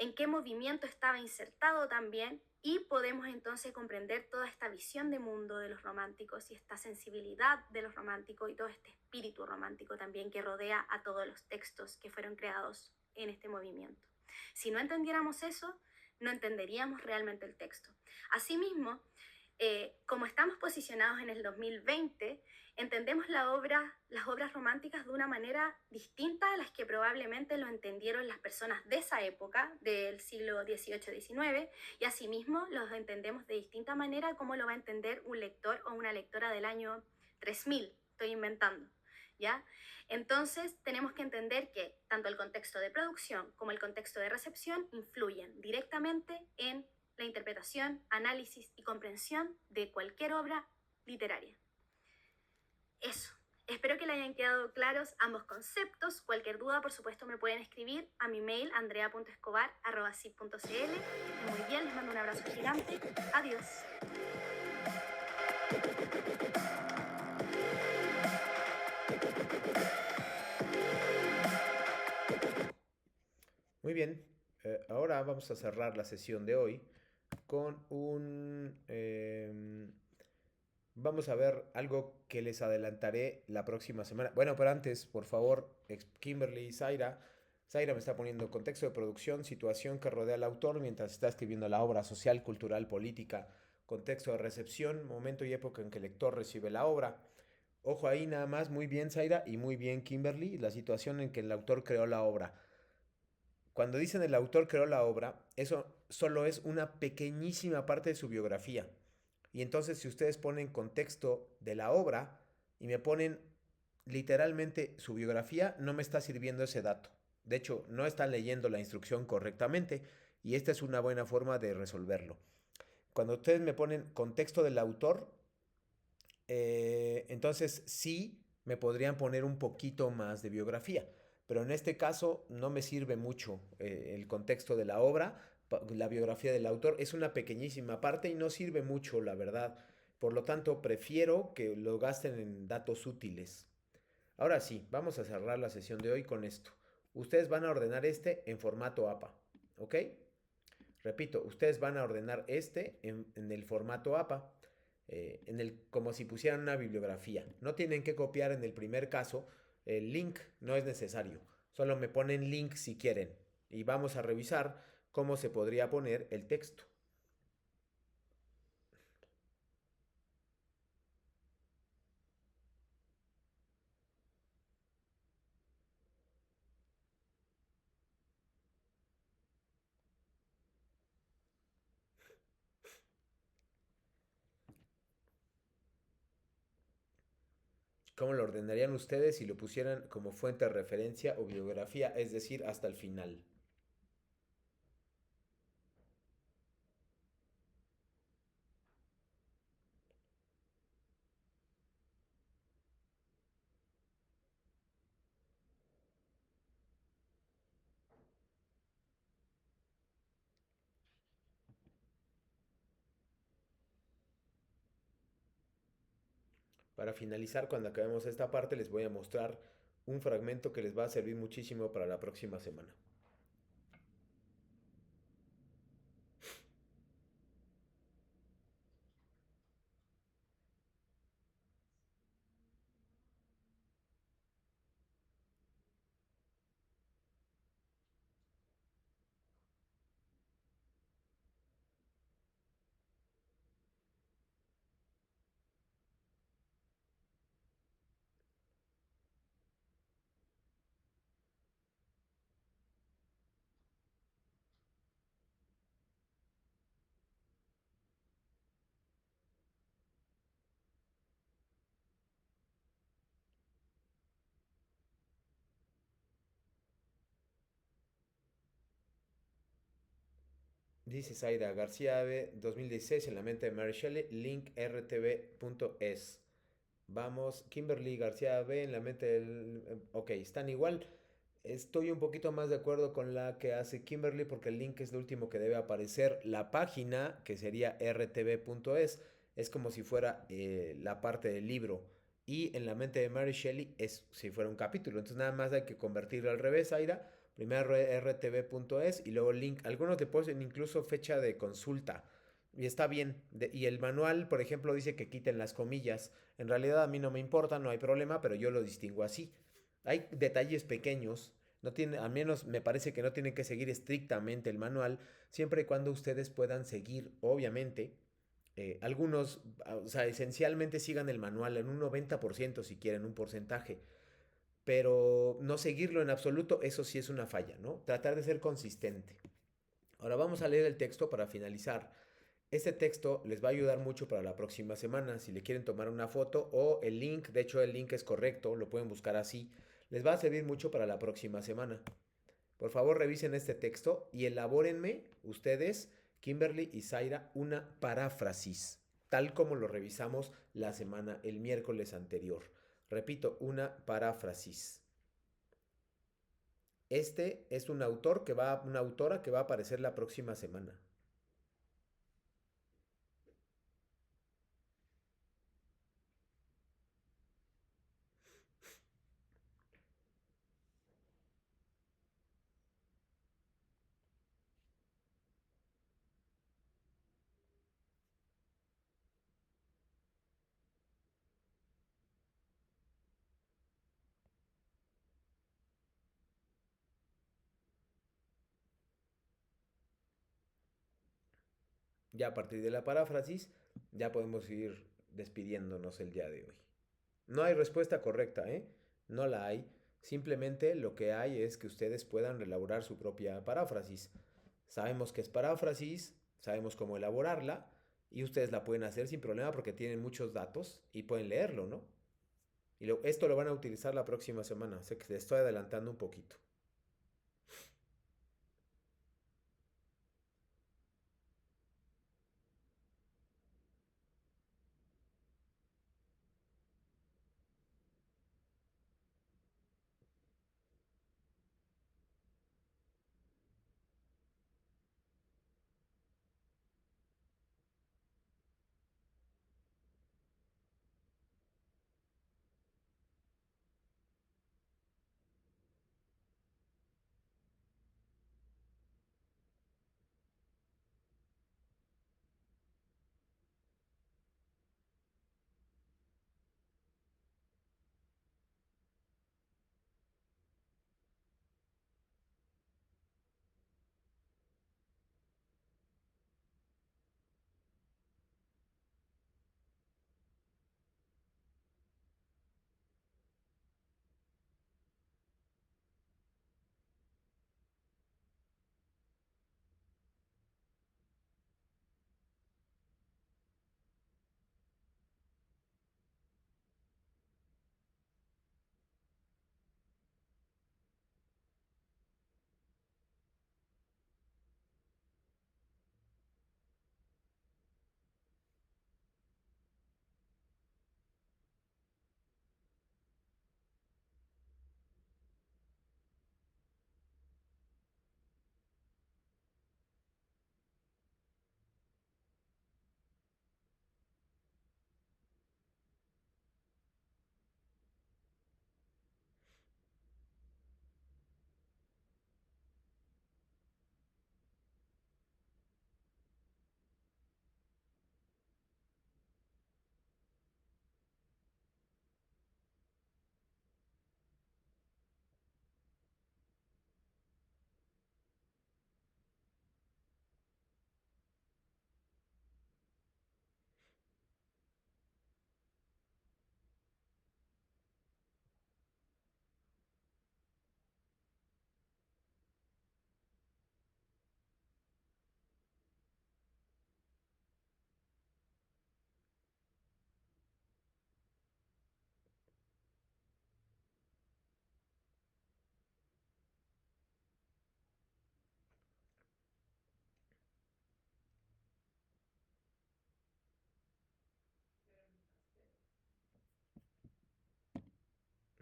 en qué movimiento estaba insertado también, y podemos entonces comprender toda esta visión de mundo de los románticos y esta sensibilidad de los románticos y todo este espíritu romántico también que rodea a todos los textos que fueron creados en este movimiento. Si no entendiéramos eso, no entenderíamos realmente el texto. Asimismo, como estamos posicionados en el 2020, entendemos las obras románticas de una manera distinta a las que probablemente lo entendieron las personas de esa época, del siglo XVIII-XIX, y asimismo los entendemos de distinta manera como lo va a entender un lector o una lectora del año 3000, estoy inventando, ¿ya? Entonces tenemos que entender que tanto el contexto de producción como el contexto de recepción influyen directamente en la interpretación, análisis y comprensión de cualquier obra literaria. Eso. Espero que le hayan quedado claros ambos conceptos. Cualquier duda, por supuesto, me pueden escribir a mi mail andrea.escobar@cip.cl. Muy bien, les mando un abrazo gigante. Adiós. Muy bien, ahora vamos a cerrar la sesión de hoy con vamos a ver algo que les adelantaré la próxima semana. Bueno, pero antes, por favor, Kimberly y Zaira. Zaira me está poniendo contexto de producción, situación que rodea al autor mientras está escribiendo la obra social, cultural, política, contexto de recepción, momento y época en que el lector recibe la obra. Ojo ahí nada más, muy bien Zaira y muy bien Kimberly, la situación en que el autor creó la obra. Cuando dicen el autor creó la obra, eso solo es una pequeñísima parte de su biografía. Y entonces si ustedes ponen contexto de la obra y me ponen literalmente su biografía, no me está sirviendo ese dato. De hecho, no están leyendo la instrucción correctamente y esta es una buena forma de resolverlo. Cuando ustedes me ponen contexto del autor, entonces sí me podrían poner un poquito más de biografía. Pero en este caso no me sirve mucho el contexto de la obra, la biografía del autor es una pequeñísima parte y no sirve mucho, la verdad. Por lo tanto, prefiero que lo gasten en datos útiles. Ahora sí, vamos a cerrar la sesión de hoy con esto. Ustedes van a ordenar este en formato APA, ¿ok? Repito, ustedes van a ordenar este en el formato APA, como si pusieran una bibliografía. No tienen que copiar en el primer caso, el link no es necesario. Solo me ponen link si quieren. Y vamos a revisar cómo se podría poner el texto. ¿Cómo lo ordenarían ustedes si lo pusieran como fuente de referencia o bibliografía, es decir, hasta el final? Para finalizar, cuando acabemos esta parte, les voy a mostrar un fragmento que les va a servir muchísimo para la próxima semana. Dice Zaida García Ave, 2016, en la mente de Mary Shelley, link rtv.es. Vamos, Kimberly García Ave, en la mente del... Ok, están igual. Estoy un poquito más de acuerdo con la que hace Kimberly porque el link es lo último que debe aparecer. La página, que sería rtv.es, es como si fuera la parte del libro. Y en la mente de Mary Shelley es si fuera un capítulo. Entonces nada más hay que convertirlo al revés, Aira. Primero rtv.es y luego link. Algunos le ponen incluso fecha de consulta. Y está bien. Y el manual, por ejemplo, dice que quiten las comillas. En realidad a mí no me importa, no hay problema, pero yo lo distingo así. Hay detalles pequeños, no tiene, al menos me parece que no tienen que seguir estrictamente el manual, siempre y cuando ustedes puedan seguir, obviamente, algunos, o sea, esencialmente sigan el manual en un 90% si quieren un porcentaje, pero no seguirlo en absoluto, eso sí es una falla, ¿no? Tratar de ser consistente. Ahora vamos a leer el texto para finalizar. Este texto les va a ayudar mucho para la próxima semana. Si le quieren tomar una foto o el link, de hecho el link es correcto, lo pueden buscar así. Les va a servir mucho para la próxima semana. Por favor, revisen este texto y elabórenme ustedes, Kimberly y Zaira, una paráfrasis, tal como lo revisamos la semana, el miércoles anterior. Repito, una paráfrasis. Este es un autor que va, una autora que va a aparecer la próxima semana. Ya a partir de la paráfrasis, ya podemos ir despidiéndonos el día de hoy. No hay respuesta correcta, ¿eh? No la hay. Simplemente lo que hay es que ustedes puedan elaborar su propia paráfrasis. Sabemos que es paráfrasis, sabemos cómo elaborarla y ustedes la pueden hacer sin problema porque tienen muchos datos y pueden leerlo, ¿no? Y esto lo van a utilizar la próxima semana. Sé que les estoy adelantando un poquito.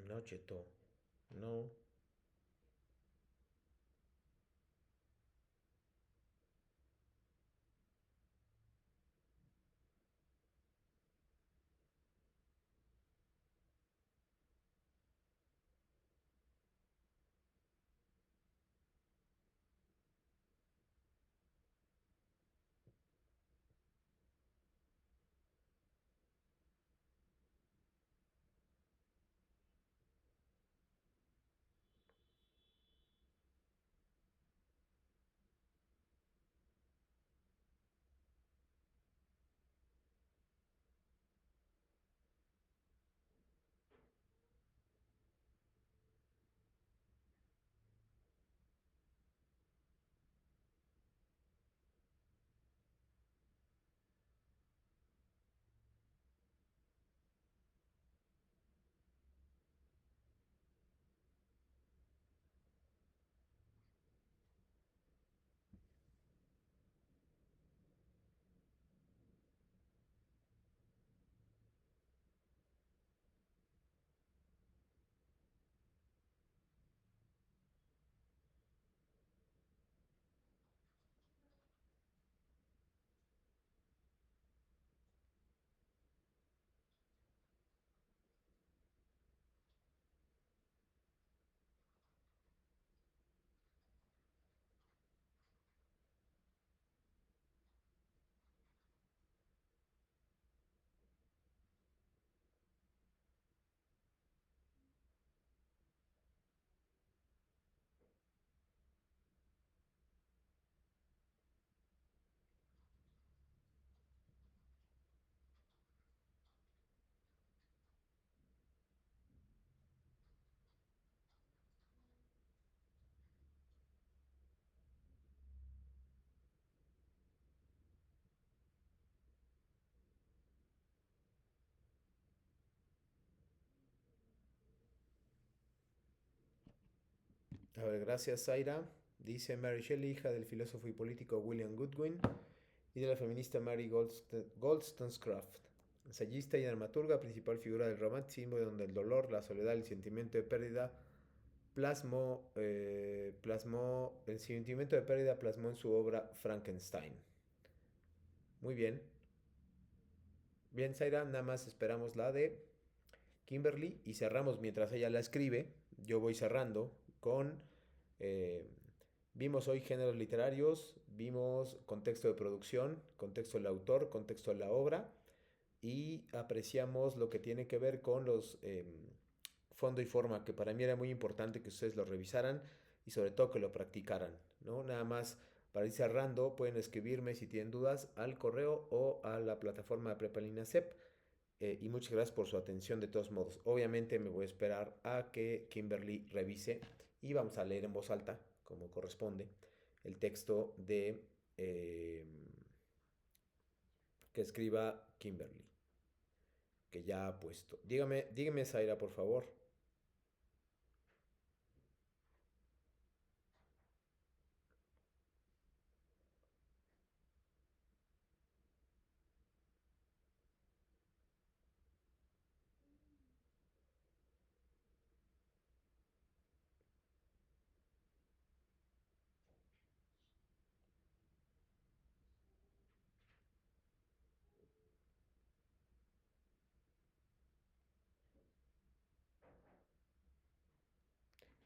No, Cheto. No. A ver, gracias, Zaira. Dice Mary Shelley, hija del filósofo y político William Goodwin y de la feminista Mary Wollstonecraft. Ensayista y dramaturga, principal figura del romanticismo, donde el dolor, la soledad, el sentimiento de pérdida el sentimiento de pérdida plasmó en su obra Frankenstein. Muy bien. Bien, Zaira, nada más esperamos la de Kimberly y cerramos mientras ella la escribe. Yo voy cerrando con... eh, vimos hoy géneros literarios, vimos contexto de producción, contexto del autor, contexto de la obra y apreciamos lo que tiene que ver con los fondo y forma, que para mí era muy importante que ustedes lo revisaran y sobre todo que lo practicaran, ¿no? Nada más para ir cerrando, pueden escribirme si tienen dudas al correo o a la plataforma de Prepalina CEP. Y muchas gracias por su atención de todos modos. Obviamente me voy a esperar a que Kimberly revise y vamos a leer en voz alta, como corresponde, el texto de que escriba Kimberly, que ya ha puesto. Dígame, Zaira, por favor.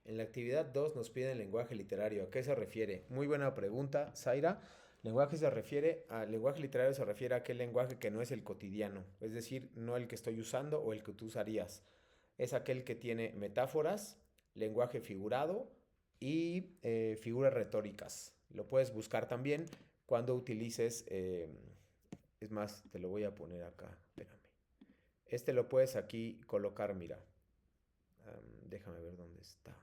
En la actividad 2 nos piden lenguaje literario. ¿A qué se refiere? Muy buena pregunta, Zaira. Lenguaje literario se refiere a aquel lenguaje que no es el cotidiano, es decir, no el que estoy usando o el que tú usarías. Es aquel que tiene metáforas, lenguaje figurado y figuras retóricas. Lo puedes buscar también cuando utilices, es más, te lo voy a poner acá, espérame. Este lo puedes aquí colocar, mira. Déjame ver dónde está.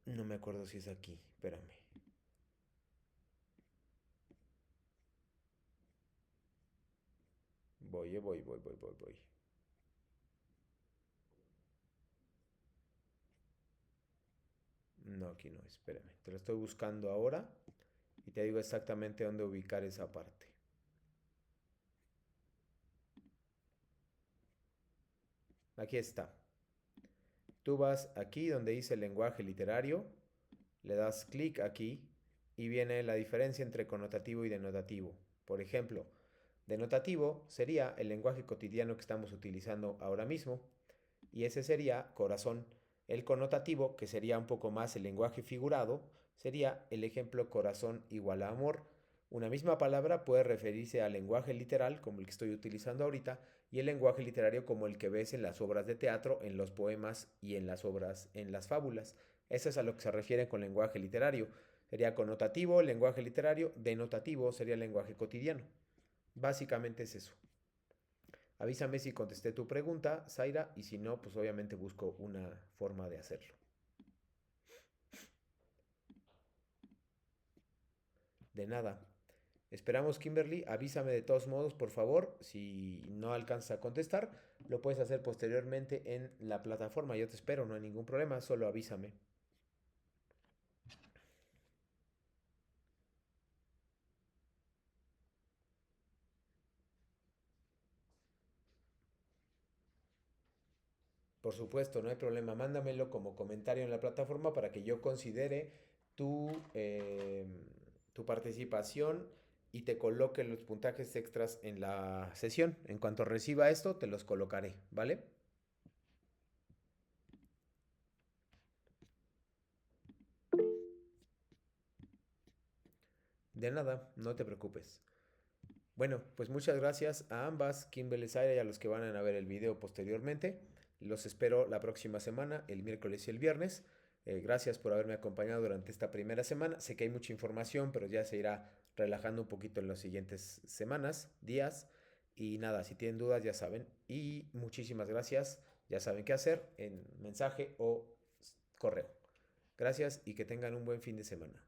No me acuerdo si es aquí. Espérame. Voy. No, aquí no, espérame. Te lo estoy buscando ahora y te digo exactamente dónde ubicar esa parte. Aquí está. Tú vas aquí donde dice lenguaje literario, le das clic aquí y viene la diferencia entre connotativo y denotativo. Por ejemplo, denotativo sería el lenguaje cotidiano que estamos utilizando ahora mismo y ese sería corazón. El connotativo, que sería un poco más el lenguaje figurado, sería el ejemplo corazón igual a amor. Una misma palabra puede referirse al lenguaje literal, como el que estoy utilizando ahorita, y el lenguaje literario como el que ves en las obras de teatro, en los poemas y en las obras, en las fábulas. Eso es a lo que se refiere con lenguaje literario. Sería connotativo, lenguaje literario, denotativo sería el lenguaje cotidiano. Básicamente es eso. Avísame si contesté tu pregunta, Zaira, y si no, pues obviamente busco una forma de hacerlo. De nada. Esperamos, Kimberly. Avísame de todos modos, por favor. Si no alcanzas a contestar, lo puedes hacer posteriormente en la plataforma. Yo te espero, no hay ningún problema, solo avísame. Por supuesto, no hay problema. Mándamelo como comentario en la plataforma para que yo considere tu, tu participación y te coloque los puntajes extras en la sesión. En cuanto reciba esto, te los colocaré, ¿vale? De nada, no te preocupes. Bueno, pues muchas gracias a ambas, Kimberly Zaira y a los que van a ver el video posteriormente. Los espero la próxima semana, el miércoles y el viernes. Gracias por haberme acompañado durante esta primera semana. Sé que hay mucha información, pero ya se irá relajando un poquito en las siguientes semanas, días. Y nada, si tienen dudas ya saben. Y muchísimas gracias. Ya saben qué hacer en mensaje o correo. Gracias y que tengan un buen fin de semana.